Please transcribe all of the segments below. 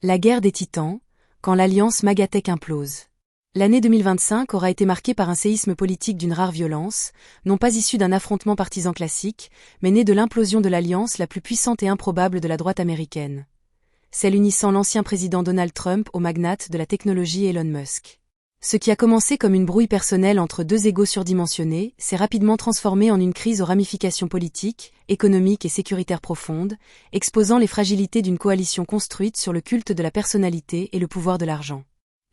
La guerre des titans, quand l'alliance Magatech implose. L'année 2025 aura été marquée par un séisme politique d'une rare violence, non pas issu d'un affrontement partisan classique, mais né de l'implosion de l'alliance la plus puissante et improbable de la droite américaine. Celle unissant l'ancien président Donald Trump au magnate de la technologie Elon Musk. Ce qui a commencé comme une brouille personnelle entre deux égos surdimensionnés s'est rapidement transformé en une crise aux ramifications politiques, économiques et sécuritaires profondes, exposant les fragilités d'une coalition construite sur le culte de la personnalité et le pouvoir de l'argent.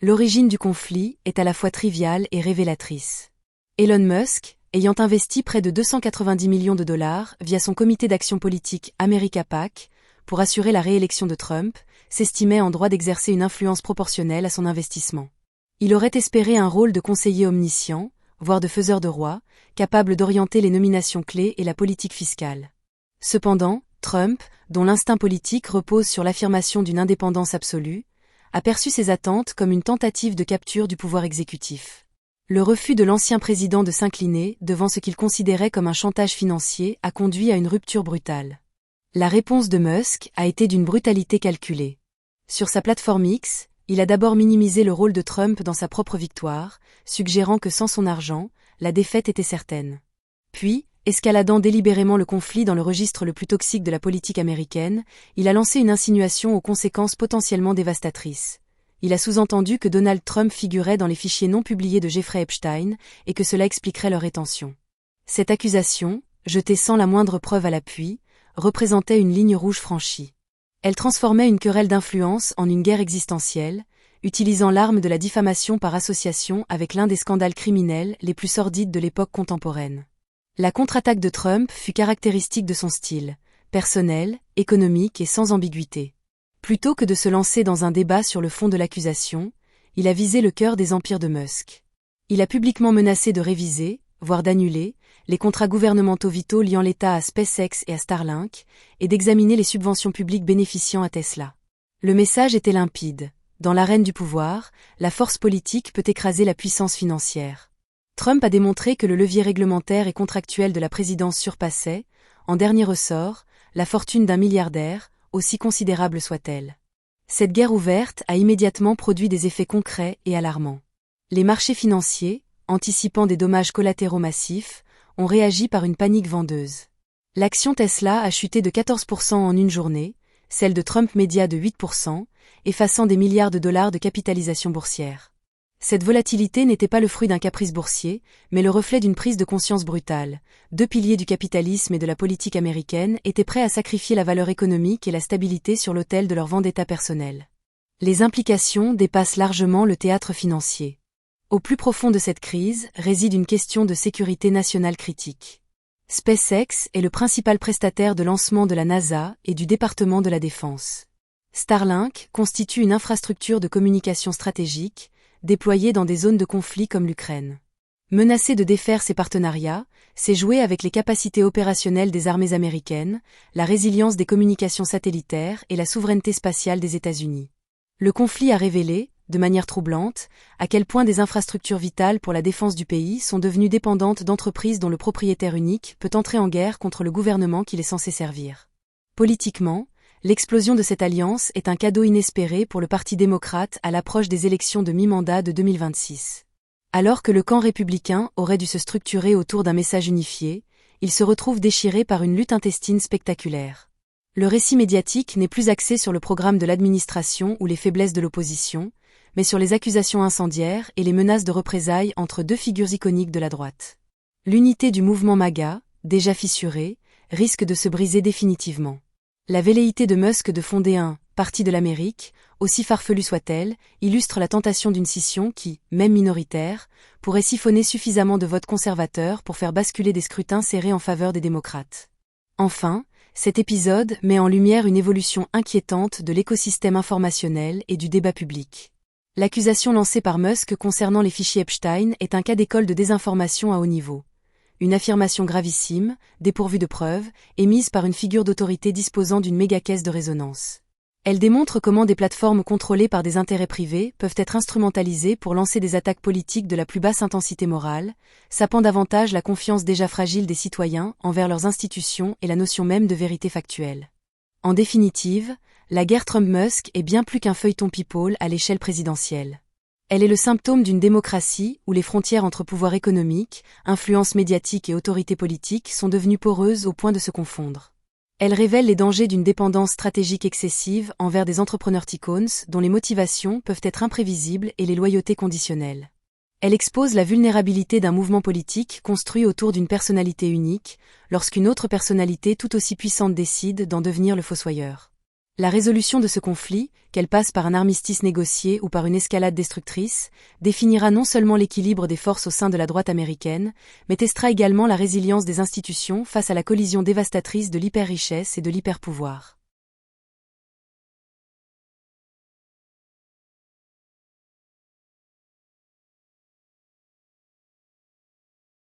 L'origine du conflit est à la fois triviale et révélatrice. Elon Musk, ayant investi près de 290 millions de dollars via son comité d'action politique America PAC pour assurer la réélection de Trump, s'estimait en droit d'exercer une influence proportionnelle à son investissement. Il aurait espéré un rôle de conseiller omniscient, voire de faiseur de roi, capable d'orienter les nominations clés et la politique fiscale. Cependant, Trump, dont l'instinct politique repose sur l'affirmation d'une indépendance absolue, a perçu ces attentes comme une tentative de capture du pouvoir exécutif. Le refus de l'ancien président de s'incliner devant ce qu'il considérait comme un chantage financier a conduit à une rupture brutale. La réponse de Musk a été d'une brutalité calculée. Sur sa plateforme X, il a d'abord minimisé le rôle de Trump dans sa propre victoire, suggérant que sans son argent, la défaite était certaine. Puis, escaladant délibérément le conflit dans le registre le plus toxique de la politique américaine, il a lancé une insinuation aux conséquences potentiellement dévastatrices. Il a sous-entendu que Donald Trump figurait dans les fichiers non publiés de Jeffrey Epstein et que cela expliquerait leur rétention. Cette accusation, jetée sans la moindre preuve à l'appui, représentait une ligne rouge franchie. Elle transformait une querelle d'influence en une guerre existentielle, utilisant l'arme de la diffamation par association avec l'un des scandales criminels les plus sordides de l'époque contemporaine. La contre-attaque de Trump fut caractéristique de son style, personnel, économique et sans ambiguïté. Plutôt que de se lancer dans un débat sur le fond de l'accusation, il a visé le cœur des empires de Musk. Il a publiquement menacé de réviser, voire d'annuler, les contrats gouvernementaux vitaux liant l'État à SpaceX et à Starlink, et d'examiner les subventions publiques bénéficiant à Tesla. Le message était limpide. Dans l'arène du pouvoir, la force politique peut écraser la puissance financière. Trump a démontré que le levier réglementaire et contractuel de la présidence surpassait, en dernier ressort, la fortune d'un milliardaire, aussi considérable soit-elle. Cette guerre ouverte a immédiatement produit des effets concrets et alarmants. Les marchés financiers, anticipant des dommages collatéraux massifs, ont réagi par une panique vendeuse. L'action Tesla a chuté de 14% en une journée, celle de Trump Media de 8%, effaçant des milliards de dollars de capitalisation boursière. Cette volatilité n'était pas le fruit d'un caprice boursier, mais le reflet d'une prise de conscience brutale. Deux piliers du capitalisme et de la politique américaine étaient prêts à sacrifier la valeur économique et la stabilité sur l'autel de leur vendetta personnelle. Les implications dépassent largement le théâtre financier. Au plus profond de cette crise réside une question de sécurité nationale critique. SpaceX est le principal prestataire de lancement de la NASA et du département de la Défense. Starlink constitue une infrastructure de communication stratégique, déployée dans des zones de conflit comme l'Ukraine. Menacer de défaire ces partenariats, c'est jouer avec les capacités opérationnelles des armées américaines, la résilience des communications satellitaires et la souveraineté spatiale des États-Unis. Le conflit a révélé, de manière troublante, à quel point des infrastructures vitales pour la défense du pays sont devenues dépendantes d'entreprises dont le propriétaire unique peut entrer en guerre contre le gouvernement qu'il est censé servir. Politiquement, l'explosion de cette alliance est un cadeau inespéré pour le Parti démocrate à l'approche des élections de mi-mandat de 2026. Alors que le camp républicain aurait dû se structurer autour d'un message unifié, il se retrouve déchiré par une lutte intestine spectaculaire. Le récit médiatique n'est plus axé sur le programme de l'administration ou les faiblesses de l'opposition, mais sur les accusations incendiaires et les menaces de représailles entre deux figures iconiques de la droite. L'unité du mouvement MAGA, déjà fissurée, risque de se briser définitivement. La velléité de Musk de fonder un « parti de l'Amérique », aussi farfelue soit-elle, illustre la tentation d'une scission qui, même minoritaire, pourrait siphonner suffisamment de votes conservateurs pour faire basculer des scrutins serrés en faveur des démocrates. Enfin, cet épisode met en lumière une évolution inquiétante de l'écosystème informationnel et du débat public. L'accusation lancée par Musk concernant les fichiers Epstein est un cas d'école de désinformation à haut niveau. Une affirmation gravissime, dépourvue de preuves, émise par une figure d'autorité disposant d'une méga-caisse de résonance. Elle démontre comment des plateformes contrôlées par des intérêts privés peuvent être instrumentalisées pour lancer des attaques politiques de la plus basse intensité morale, sapant davantage la confiance déjà fragile des citoyens envers leurs institutions et la notion même de vérité factuelle. En définitive, la guerre Trump-Musk est bien plus qu'un feuilleton people à l'échelle présidentielle. Elle est le symptôme d'une démocratie où les frontières entre pouvoir économique, influence médiatique et autorité politique sont devenues poreuses au point de se confondre. Elle révèle les dangers d'une dépendance stratégique excessive envers des entrepreneurs tycoons dont les motivations peuvent être imprévisibles et les loyautés conditionnelles. Elle expose la vulnérabilité d'un mouvement politique construit autour d'une personnalité unique, lorsqu'une autre personnalité tout aussi puissante décide d'en devenir le fossoyeur. La résolution de ce conflit, qu'elle passe par un armistice négocié ou par une escalade destructrice, définira non seulement l'équilibre des forces au sein de la droite américaine, mais testera également la résilience des institutions face à la collision dévastatrice de l'hyperrichesse et de l'hyperpouvoir.